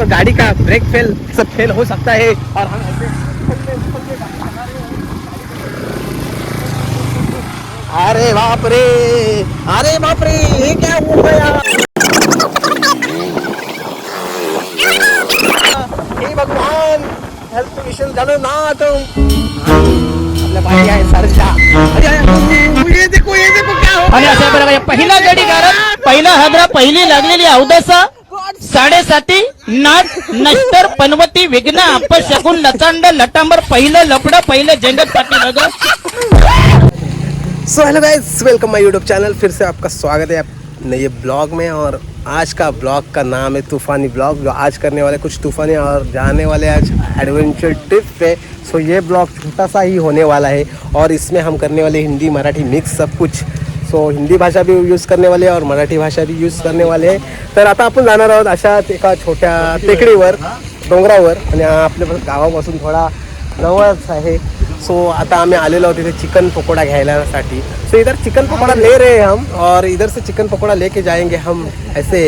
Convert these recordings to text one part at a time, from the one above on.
तो गाड़ी का ब्रेक फेल सब फेल हो सकता है और हम ऐसे अरे बाप रे, अरे बाप रे, ये क्या हो गया? हे भगवान, हेल्थ मिशन झालं ना तुम आपल्या पाठी आहे सरजा. अरे ये देखो क्या हो आणि अशा प्रकारे पहिला गडी गारद, पहिला हादरा, पहिली लागलेली अवदसा, 7:30 नाट नष्टर पनवती विघ्न अपशकुन लचांड लटांबर, पहिलं लपड, पहिलं जंगल पाठी. सो हेलो गाइस, वेलकम माय यूट्यूब चैनल. फिर से आपका स्वागत है नए ब्लॉग में. और आज का ब्लॉग का नाम है तूफ़ानी ब्लॉग. जो आज करने वाले कुछ तूफ़ानी और जाने वाले आज एडवेंचर ट्रिप पे. सो ये ब्लॉग छोटा सा ही होने वाला है और इसमें हम करने वाले हिंदी मराठी मिक्स सब कुछ. सो हिंदी भाषा भी यूज़ करने वाले और मराठी भाषा भी यूज़ करने वाले आहे. तर आता आपण जाणार आहोत अशाच एका छोट्या टेकडीवर, डोंगरावर. आणि आपल्या गावापासून थोडा जवळच आहे. सो आता आम्ही आलेलो आहोत इथे चिकन पकोड़ा खायलासाठी. सो इधर चिकन पकोड़ा ले रहे हैं हम और इधर से चिकन पकोड़ा लेके जाएंगे हम ऐसे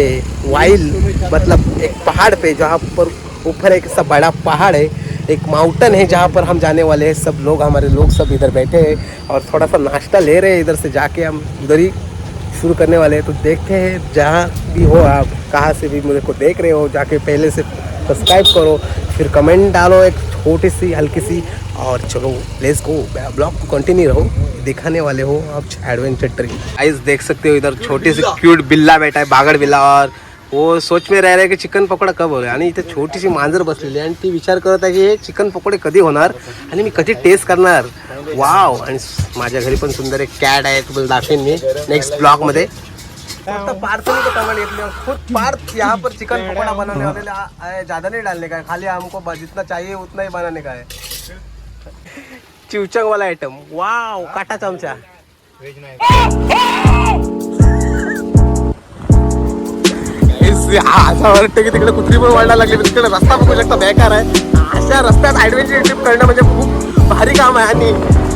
वाइल्ड, मतलब एक पहाड़ पे जहाँ पर ऊपर एक ऐसा बड़ा पहाड़ है, एक माउंटेन है जहाँ पर हम जाने वाले हैं. सब लोग, हमारे लोग सब इधर बैठे हैं और थोड़ा सा नाश्ता ले रहे हैं. इधर से जाके हम उधर ही शुरू करने वाले हैं. तो देखते हैं, जहाँ भी हो आप, कहाँ से भी मुझे को देख रहे हो, जाके पहले से सब्सक्राइब करो, फिर कमेंट डालो एक छोटी सी हल्की सी. और चलो लेट्स गो, ब्लॉग को कंटिन्यू रहो, दिखाने वाले हो आप एडवेंचर ट्रिप. गाइस देख सकते हो इधर छोटी सी क्यूट बिल्ला बैठा है, बागड़ बिल्ला. और वो सोच में रह रहे की चिकन पकोडा कब होईल. आणि इथे छोटीशी मांजर बसलेली आहे आणि ती विचार करत आहे की हे चिकन पकोडे कधी होणार आणि मी कधी टेस्ट करणार. वाव. आणि माझ्या घरी पण सुंदर एक कॅट आहे, तुम्हाला दाखवेन मी नेक्स्ट ब्लॉग मध्ये. पार्सल के सामान खुद पार्थ यहाँ पर चिकन पकोड़ा बनाने वाले, ज़्यादा नहीं डालने का है, खाली हमको जितना चाहिए उतना ही बनाने का है. चिवचंग वाला आइटम. वाव. काटा चमचा. असं वाटतं की तिकडे कुत्री पण वाढायला लागली. तिकडे रस्ता बघू शकता, बेकार आहे. अशा रस्त्यात ॲडव्हेंचर ट्रिप करणं म्हणजे खूप भारी काम आहे. आणि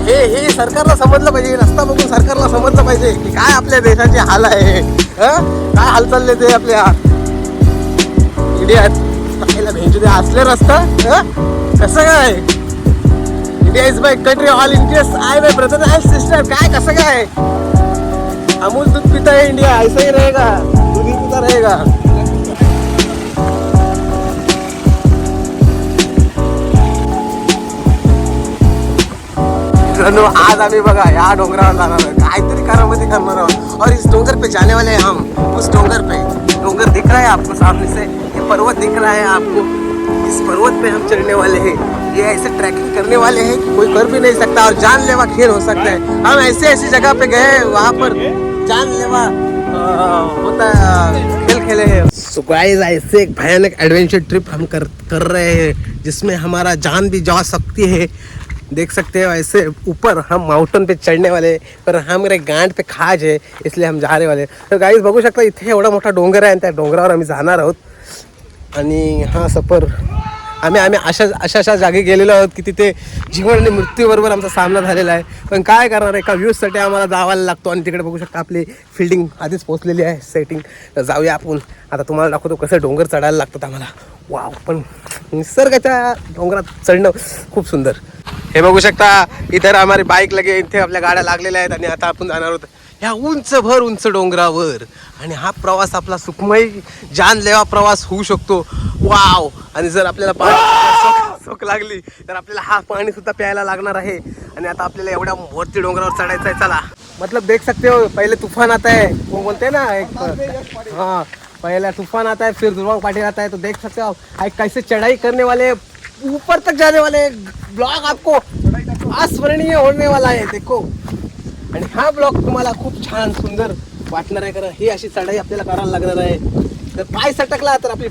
हे सरकारला समजलं पाहिजे. रस्ता बघून सरकारला समजलं पाहिजे की काय आपल्या देशाचे हाल आहे, काय हाल चालले ते आपल्या इंडियात. पाहायला भेंचू दे असले रस्ता. कसं काय, India is my country, all Indians I my brother and sister. काय कसं काय, अमूल दूध पिता है इंडिया, ऐसा ही रहेगा, दूध ही पिता रहेगा. आज आम्ही बघा या डोंगरावर जाणार आहोत, काहीतरी करामती करणार आहोत. और इस डोंगर पे जाने वाले हैं हम. उस डोंगर पे, डोंगर दिख रहा है आपको सामने से, ये पर्वत दिख रहा है आपको. इस पर्वत पे हम चढ़ने वाले हैं. ये ऐसे ट्रैकिंग करने वाले हैं कि कोई कर भी नहीं सकता और जानलेवा खेल हो सकता है. हम ऐसी जगह पे गए, वहाँ पर जानलेवा होता खेल खेले हैं. सो गाइस, ऐसे एक भयानक एडवेंचर ट्रिप हम कर रहे हैं जिसमें हमारा जान भी जा सकती है. देख सकते हो ऐसे ऊपर हम माउंटेन पे चढ़ने वाले, पर हमारे गांड पे खाज है इसलिए हम जा रहे वाले. तर गाईज बघू शकता इथे एवढा मोठा डोंगर आहे आणि त्या डोंगरावर आम्ही जाणार आहोत. आणि हा सफर आम्ही अशा जागी गेलेलो आहोत की तिथे जीवन आणि मृत्यूबरोबर आमचा सामना झालेला आहे. पण काय करणार, एका व्ह्यूजसाठी आम्हाला जावायला लागतो. आणि तिकडे बघू शकता आपली फिल्डिंग आधीच पोहोचलेली आहे, सेटिंग. तर जाऊया आपण. आता तुम्हाला दाखवतो कसं डोंगर चढायला लागतात आम्हाला. वाव. पण निसर्गाच्या डोंगरात चढणं खूप सुंदर. हे बघू शकता इधर हमारी बाईक लगे, इथे आपल्या गाड्या लागलेल्या आहेत. आणि आता आपण जाणार आहोत ह्या उंच डोंगरावर. आणि हा प्रवास आपला सुखमय जानलेवा प्रवास होऊ शकतो. वाव. आणि जर आपल्याला पाणी सोक लागली तर आपल्याला हा पाणी सुद्धा प्यायला लागणार आहे. आणि आता आपल्याला एवढ्या वरती डोंगरावर चढायचं आहे. चला. मतलब देख सकते हो, पहिले तूफान आता है, वो बोलते ना एक, हाँ, पहले तूफान आता है फिर ध्रुव पाटिल आता है. तो देख सकते हो कैसे चढ़ाई करने वाले, ऊपर तक जाने वाले. ब्लॉग आपको अस्मरणीय होने वाला आहे. देखो. आणि हा ब्लॉग तुम्हाला खूप छान सुंदर वाटणार आहे. कारण ही अशी चढाई आपल्याला करायला लागणार आहे. जर पाय सटकला तर आपली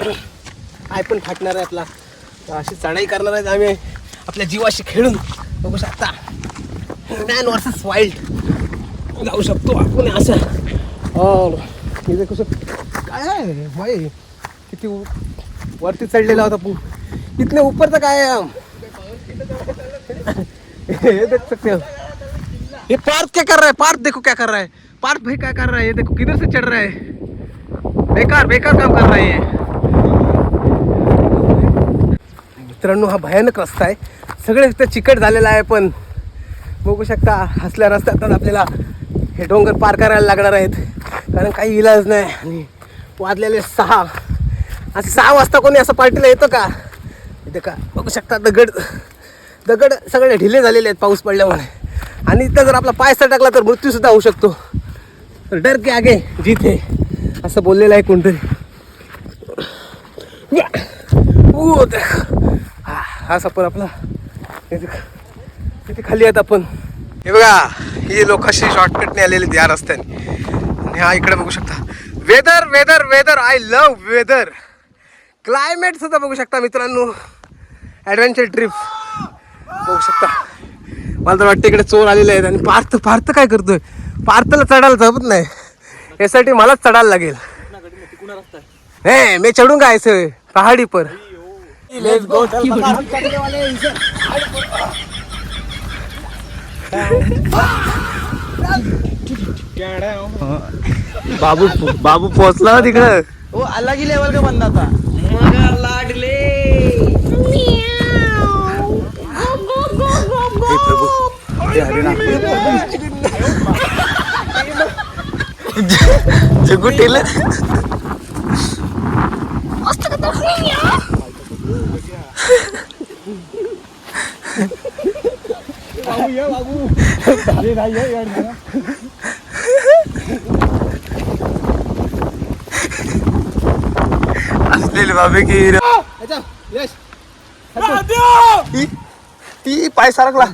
पाय पण फाटणार आहे आपला. अशी चढाई करणार आहे आम्ही आपल्या जीवाशी खेळून. बघू शकता मॅन वर्सेस वाईल्ड जाऊ शकतो आपण असं. और इथे कसं काय आहे भाई, किती वरती चढलेला होता आपण. इतने ऊपर तक आए हम. ये देख सकते हो, ये पार्थ क्या कर रहा है. पार्थ देखो क्या कर रहा है. पार्थ भाई क्या कर रहा है, ये देखो किधर से चढ़ रहा है. बेकार काम कर रहा है ये. मित्रांनो हा भयानक रस्ता आहे. सगळे इथं चिकट झालेला आहे, पण बघू शकता असल्या रस्त्यात आपल्याला हे डोंगर पार करायला लागणार आहेत, कारण काही इलाज नाही. आणि वाजलेले 6. असं 6 वाजता कोणी असं पार्टीला येतं का? इथे का बघू शकता दगड सगळे ढिले झालेले आहेत पाऊस पडल्यामुळे. आणि इथं जर आपला पाय टाकला तर मृत्यूसुद्धा होऊ शकतो. तर डर के आगे जीत है असं बोललेलं आहे कोणतरी. हा सफर आपला किती खाली आहेत आपण. हे बघा ही लोक अशी शॉर्टकटने आलेली या रस्त्याने. आणि हा इकडे बघू शकता weather weather weather I love weather. Climate सुद्धा बघू शकता मित्रांनो. ॲडव्हेंचर ट्रिप बघू शकता. मला तर वाटतं इकडे चोर आलेले आहेत. आणि पार्थ काय करतोय? पार्थला चढायला जमत नाही, यासाठी मलाच चढायला लागेल. मैं चढूंगा ऐसे पहाड़ी पर. Let's go. बाबू पोहोचला ना तिकडं. वो अलग ही लेवल का बंदा था. लाडले हे प्रभू हे हरिणा जगू टेलर. असलेले बाबे की ती पाय सारखला.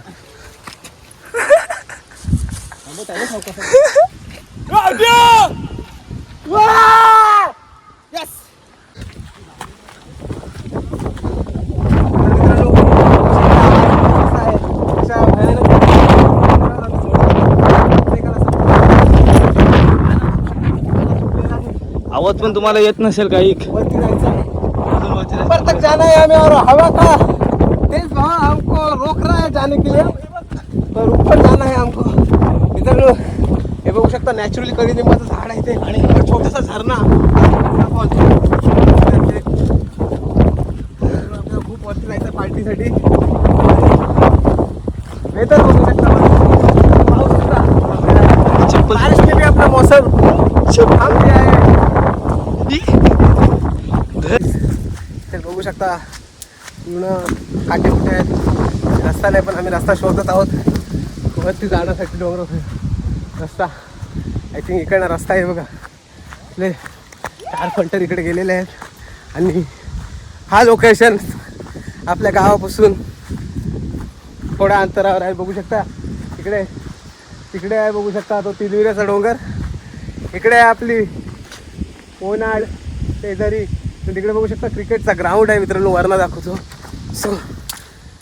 आवाज पण तुम्हाला येत नसेल काही. वरती जायचं आहे, ऊपर तक जाना है हमें. और हवा का तेज बहाव हमको रोक रहा है जाने के लिए, पर ऊपर जाना है हमको. इधर हे बघू शकता नॅचरली कडीलिंबाचं झाड आहे ते. आणि छोटासा झरणा. आपल्याला खूप वरती जायचं पार्टीसाठी. वेदर बघू शकता. पाऊस सुद्धा बारिश में भी अपना मौसम हम भी आहे. तर बघू शकता पूर्ण काटे कुठे आहेत. रस्ता नाही, पण आम्ही रस्ता शोधत आहोत वरती जाण्यासाठी. डोंगर रस्ता आय थिंक इकडनं रस्ता आहे बघा. आपले 4 फंटर इकडे गेलेले आहेत. आणि हा लोकेशन आपल्या गावापासून थोड्या अंतरावर आहे. बघू शकता तिकडे आहे बघू शकता तो तिलविऱ्याचा डोंगर. इकडे आहे आपली कोनाड शेजारी. तिकडे बघू शकता क्रिकेटचा ग्राउंड आहे मित्रांनो. वरना दाखवतो. सो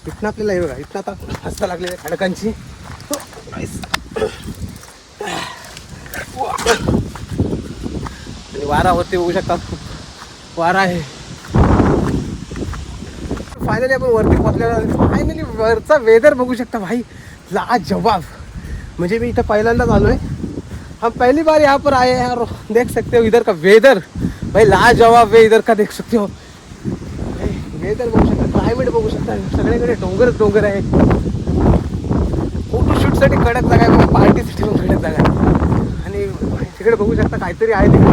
इथनं आपल्याला हे बघा, इथनं आता हसता लागलेल्या खडकांची. आणि वारावरती बघू शकता खूप वारा आहे. फायनली आपण वरती पोहोचलेला. फायनली वरचा वेदर बघू शकता भाई, लाजवाब. म्हणजे मी इथं पहिल्यांदाच आलो आहे. हम पहली बार यहाँ पर आए हैं और देख सकते हो इधर का वेदर भाई लाजवाब है. इधर का देख सकते हो वेदर बघू शकता, क्लायमेट बघू शकता. सगळीकडे डोंगर आहे. फोटोशूटसाठी कडक जागा आहे, पार्टीसाठी पण कडक जागा आहे. आणि तिकडे बघू शकता काहीतरी आहे तिकडे.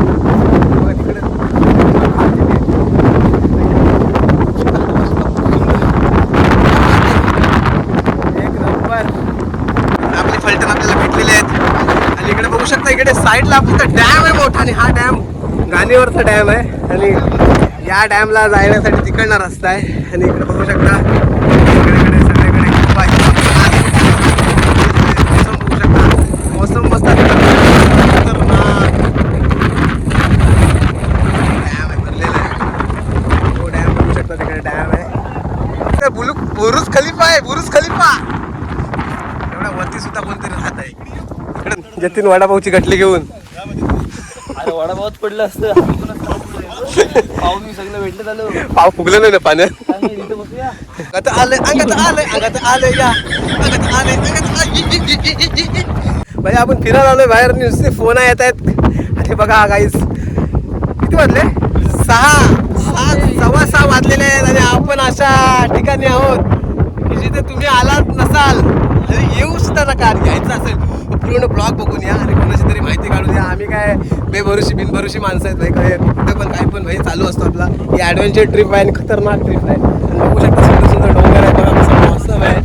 एक नंबर आपले फलटण आपल्याला भेटलेले आहेत. आणि इकडे बघू शकता इकडे साईडला आपला डॅम आहे मोठा. आणि हा डॅम गाणीवरचा डॅम आहे. आणि या डॅमला जाण्यासाठी तिकडनं रस्ता आहे. आणि इकडे बघू शकता इकडे सगळीकडे मौसम बघू शकता. मौसम मस्त डॅम आहे भरलेला आहे. तो डॅम बघू शकता. तिकडे डॅम आहे. बुरुज खलिफा आहे. बुरुज खलिफा एवढ्या वरती सुद्धा कोणतरी राहत आहे. इकडे जतीन वडापावची गटली घेऊन. अरे वडापावच पडलं असतं. पाव मी सगळं भेटलं झालं. पाव फुगलं नाही ना पाण्यात. इथं बसूया. अंगात आलंय या भाई. आपण फिरायला आलोय बाहेर. नुसते फोन येत आहेत. आणि बघा गाईस किती वाजले? 6:15 वाजलेले आहेत. आणि आपण अशा ठिकाणी आहोत की जिथे तुम्ही आलात नसाल आणि येऊ सुद्धा नका. घ्यायचं असेल पूर्ण ब्लॉग बघून या आणि कोणाची तरी माहिती काढून या. आम्ही काय बेभरोशी बिनभरोशी माणसं आहेत भाई. काय कुठे पण काही पण भाई चालू असतो आपला. ही ॲडव्हेंचर ट्रिप आहे आणि खतरनाक ट्रिप आहे. आणि बघू शकता सुंदर सुंदर डोंगर आहे बघा, कसं मौसम आहे.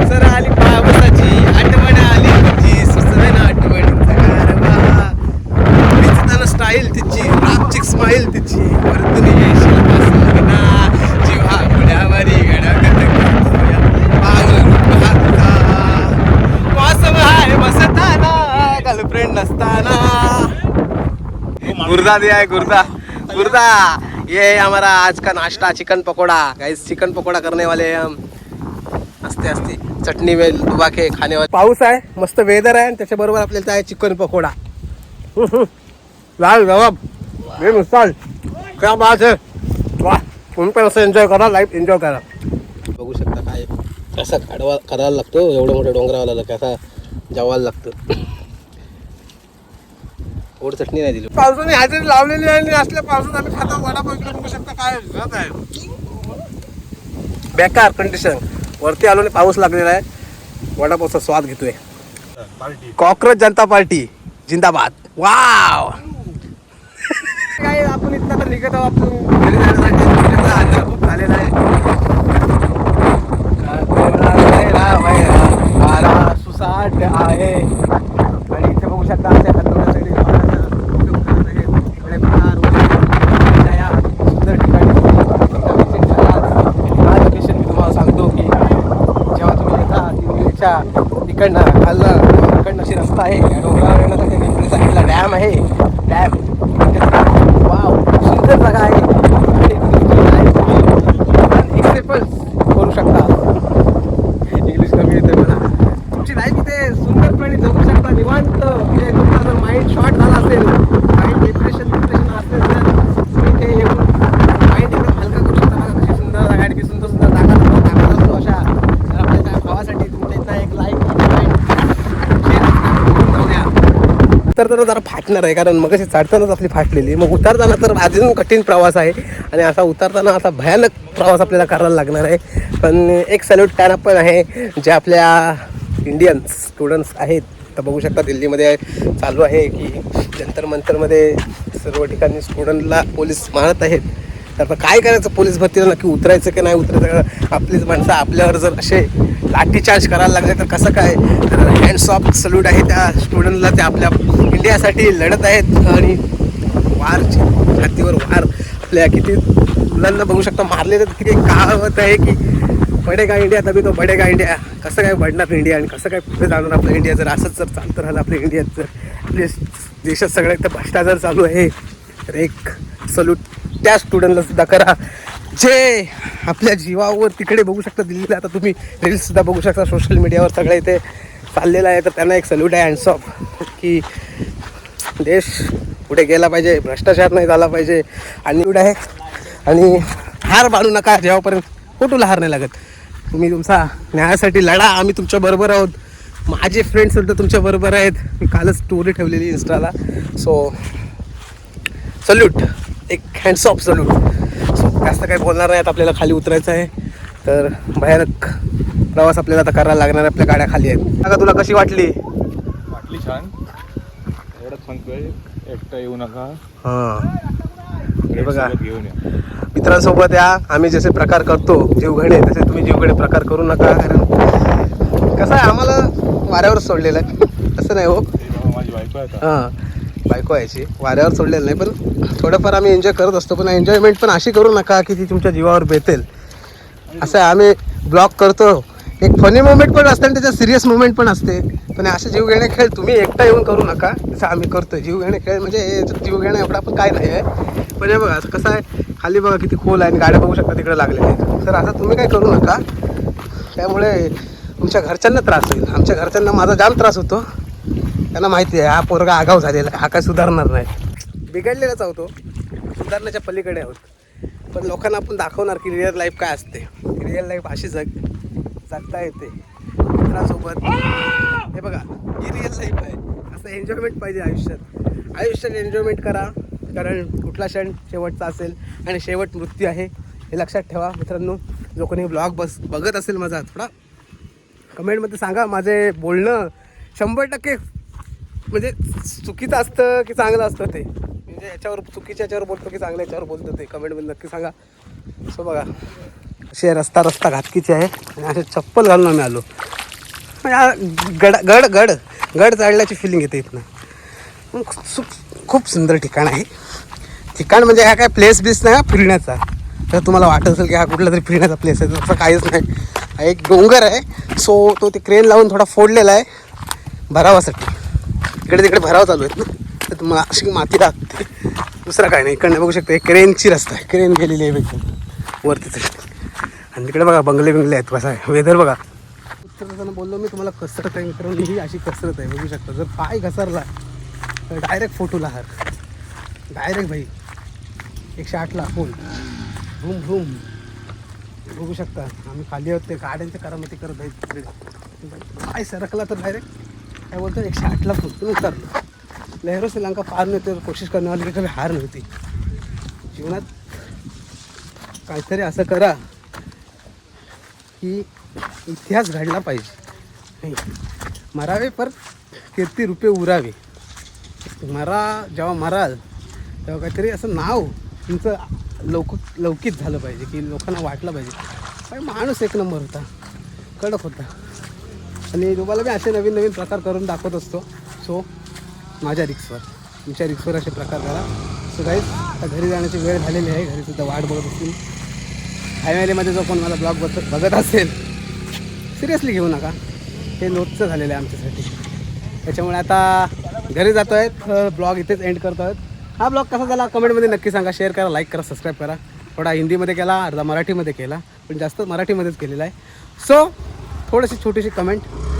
सर आली पावसाची आठवण आली तुझी सुचवे ना आठवणीचा गारवा. दिसताना स्टाईल तिची रापचिक स्माईल तिची परतून येशील पासना जीवा पुण्यावरी गडगड करतोया पागल रूप हातचा मौसम आहे मस्ताना गर्लफ्रेंड नसताना. गुर्दा दिया है गुर्दा गुर्दा. ये हमारा आज का नाश्ता chicken pakora. Guys chicken pakora करने वाले हैं हम. असते असते चटणी में डुबा के खाने वाले. पाऊस आहे मस्त वेदर आहे आणि त्याच्याबरोबर आपल्याला आहे चिकन पकोडा. लाल जवाब बेमिसाल क्या बात है. वाह तुम्ही पण असं एन्जॉय करा लाईफ एन्जॉय करा. बघू शकता काय कसा करायला लागतो एवढं मोठं डोंगरावाला कसा जेवायला लागतं. गोड चटणी नाही दिली. पावसाने हजेरी लावलेली आहे आणि असल्या पावसात आम्ही खाता वडापाव. इकडे बघू शकता काय जात आहे बेकार कंडिशन. वरती आलो आणि पाऊस लागलेला आहे. वडापावचा स्वाद घेतोय. कॉक्रोच जनता पार्टी जिंदाबाद. वाव काय आपण इथं तर निघत आहोत. आपण घरी जाण्यासाठी अंतर खूप झालेला आहे. सुसाट आहे आणि इथे बघू शकता असे हातोड्यासाठी सुंदर ठिकाणी लोकेशन मी तुम्हाला सांगतो की जेव्हा तुम्ही येता दिल्लीच्या तिकडनं खाल्लं तिकडनं अशी रस्ता आहे डोंगरावर तिकडे साईडला डॅम आहे. डॅम वाव सुंदर जागा आहे आणि एक्सेपल्स करू शकता. इंग्लिश कमी येते मला. तुमची लाईफ इथे सुंदरपणे जगू शकता निवांत. म्हणजे तुमचा जर माइंड शॉर्ट झाला असेल माइंड डिप्रेशन असेल तर तुम्ही इथे येऊन माइंड एकदम हलका करू शकता. बघा कशी सुंदर जागा आहे. सुंदर सुंदर जागा दाखवत असतो अशा. तर आपल्या त्या भावासाठी तुमच्या इथं एक लाईक उतरताना जरा फाटणार आहे कारण मग अशी चढतानाच आपली फाटलेली. मग उतरताना तर अजून कठीण प्रवास आहे आणि असा उतरताना असा भयानक प्रवास आपल्याला करायला लागणार आहे. पण एक सॅल्यूट त्यांना पण आहे जे आपल्या इंडियन स्टुडंट्स आहेत. तर बघू शकता दिल्लीमध्ये चालू आहे की जंतर मंतरमध्ये सर्व ठिकाणी स्टुडंटला पोलीस मारत आहेत. तर आता काय करायचं पोलीस भरतीला नक्की उतरायचं की नाही उतरायचं. आपलीच माणसं आपल्यावर जर असे लाठीचार्ज करायला लागले तर कसं काय. तर हँड्स ऑफ सल्यूट आहे त्या स्टुडंटला. ते आपल्या इंडियासाठी लढत आहेत आणि वार छातीवर वार आपल्या किती मुलांना बघू शकता मारले. तर किती कहावत आहे की बडेगा इंडिया तभी तो बडेगा इंडिया. कसं काय बढणार इंडिया आणि कसं काय पुढे जाणार आपलं इंडिया जर असंच जर चालतं राहिलं आपल्या इंडियात. जर आपल्या देशात सगळ्यात तर भ्रष्टाचार चालू आहे तर एक सल्यूट त्या स्टुडंटला सुद्धा करा जे आपल्या जीवावर तिकडे बघू शकता दिल्लीला. आता तुम्ही रील्ससुद्धा बघू शकता सोशल मीडियावर सगळं इथे चाललेलं आहे. तर त्यांना एक सल्यूट आहे हँड्स ऑफ की देश पुढे गेला पाहिजे भ्रष्टाचार नाही झाला पाहिजे. आणि आहे आणि हार मानू नका जेव्हापर्यंत कुठूला हार नाही लागत. तुम्ही तुमचा न्यायासाठी लढा. आम्ही तुमच्या बरोबर आहोत. माझे फ्रेंड्ससुद्धा तुमच्या बरोबर आहेत. मी कालच स्टोरी ठेवलेली इन्स्टाला. सो सल्यूट एक हँड्स ऑफ सल्यूट. सो जास्त काही बोलणार नाही. आता आपल्याला खाली उतरायचं आहे. तर भयानक प्रवास आपल्याला आता करायला लागणार आहे. आपल्या गाड्या खाली आहेत. का तुला कशी वाटली. छान. एवढंच सांगतोय एकटं येऊ नका. हां हे बघा घेऊन या मित्रांसोबत या. आम्ही जसे प्रकार करतो जीवघेणे तसे तुम्ही जीवघेणे प्रकार करू नका. कारण कसं आहे आम्हाला वाऱ्यावर सोडलेलं आहे असं नाही हो. माझी बायको आहे. हां बायको यायची वाऱ्यावर सोडलेलं नाही. पण थोडंफार आम्ही एन्जॉय करत असतो. पण एन्जॉयमेंट पण अशी करू नका की ती तुमच्या जीवावर बेतेल. असं आहे आम्ही ब्लॉग करतो. एक फनी मोमेंट पण असते आणि त्याच्यात सिरियस मोमेंट पण असते. पण असे जीवघेणे खेळ तुम्ही एकटा येऊन करू नका जसं आम्ही करतो. जीवघेणे खेळ म्हणजे जीवघेणं एवढा पण काय नाही आहे. पण हे बघा असं कसं आहे खाली बघा किती खोल आहे आणि गाड्या बघू शकता तिकडे लागलेल्या आहेत. तर असं तुम्ही काय करू नका. त्यामुळे तुमच्या घरच्यांना त्रास होईल. आमच्या घरच्यांना माझा जाम त्रास होतो. त्यांना माहिती आहे हा पोरगा आगाव झालेला आहे. हा काय सुधारणार नाही. बिघडलेलाच आहोत. सुधारण्याच्या पलीकडे आहोत. पण लोकांना आपण दाखवणार की रिअल लाईफ काय असते. रिअल लाईफ अशी जगता येते मित्रांसोबत. हे बघा ही रिअल लाईफ आहे. असं एन्जॉयमेंट पाहिजे आयुष्यात एन्जॉयमेंट करा. कारण कुठला क्षण शेवटचा असेल आणि शेवट मृत्यू आहे हे लक्षात ठेवा मित्रांनो. जो कोणी ब्लॉग बघत असेल माझा थोडा कमेंटमध्ये सांगा माझे बोलणं 100% म्हणजे चुकीचं असतं की चांगलं असतं ते, म्हणजे याच्यावर चुकीच्या याच्यावर बोलतो की चांगल्या याच्यावर बोलतो ते कमेंटमध्ये नक्की सांगा. सो बघा असे रस्ता घातकीचे आहे आणि असे चप्पल घालून आम्ही आलो. गड चढल्याची फिलिंग येते इथनं. खूप सुंदर ठिकाण आहे. ठिकाण म्हणजे हा काय प्लेस बीस नाही फिरण्याचा. तर तुम्हाला वाटत असेल की हा कुठला तरी फिरण्याचा प्लेस आहे, तसं काहीच नाही. हा एक डोंगर आहे. सो तो ते क्रेन लावून थोडा फोडलेला आहे भरावासाठी. इकडे तिकडे भराव चालू आहेत ना, तर तुम्हाला अशी माती लागते, दुसरा काय नाही. इकडनं बघू शकता एक क्रेनची रस्ता आहे, क्रेन गेलेली आहे एकदम वरती तरी. आणि तिकडे बघा बंगले आहेत. कसा आहे वेदर बघा. उत्तर बोललो मी तुम्हाला कसरत आहे मित्रांनो, ही अशी कसरत आहे बघू शकता. जर पाय घसरला तर डायरेक्ट फोटोला हार, डायरेक्ट भाई 108ला फोन भूम भूम. बघू शकता आम्ही खाली आहोत, ते गाड्यांच्या करामती करत आहेत तिकडे. पाय सरकला तर डायरेक्ट काय बोलतो 108ला फोन. तुम्ही उतरलो. लहरो श्रीलंका पार नव्हते, कोशिश करण्यावाली की कधी हार नव्हती जीवनात. काहीतरी असं करा की इतिहास घडला पाहिजे. नाही मरावे पर कीर्ती रूपे उरावे. जेव्हा मराल तेव्हा काहीतरी असं नाव तुमचं लौकिक झालं पाहिजे, की लोकांना वाटलं पाहिजे काय माणूस एक नंबर होता, कडक होता. आणि तुम्हाला मी असे नवीन नवीन प्रकार करून दाखवत असतो. सो माझ्या रिक्सवर, तुमच्या रिक्सवर असे प्रकार करा. सो गाईज आता घरी जाण्याची वेळ झालेली आहे. घरीसुद्धा वाट बघत असतील. हायवेमध्ये जो कोण मला ब्लॉग बघत असेल सिरियसली घेऊ नका, हे नोटचं झालेलं आहे आमच्यासाठी. त्याच्यामुळे आता घरी जातो आहेत, ब्लॉग इथेच एंड करतो आहेत. हा ब्लॉग कसा झाला कमेंटमध्ये नक्की सांगा. शेअर करा, लाईक करा, सबस्क्राईब करा. थोडा हिंदीमध्ये केला, अर्धा मराठीमध्ये केला, पण जास्त मराठीमध्येच केलेला आहे. सो थोडीशी छोटीशी कमेंट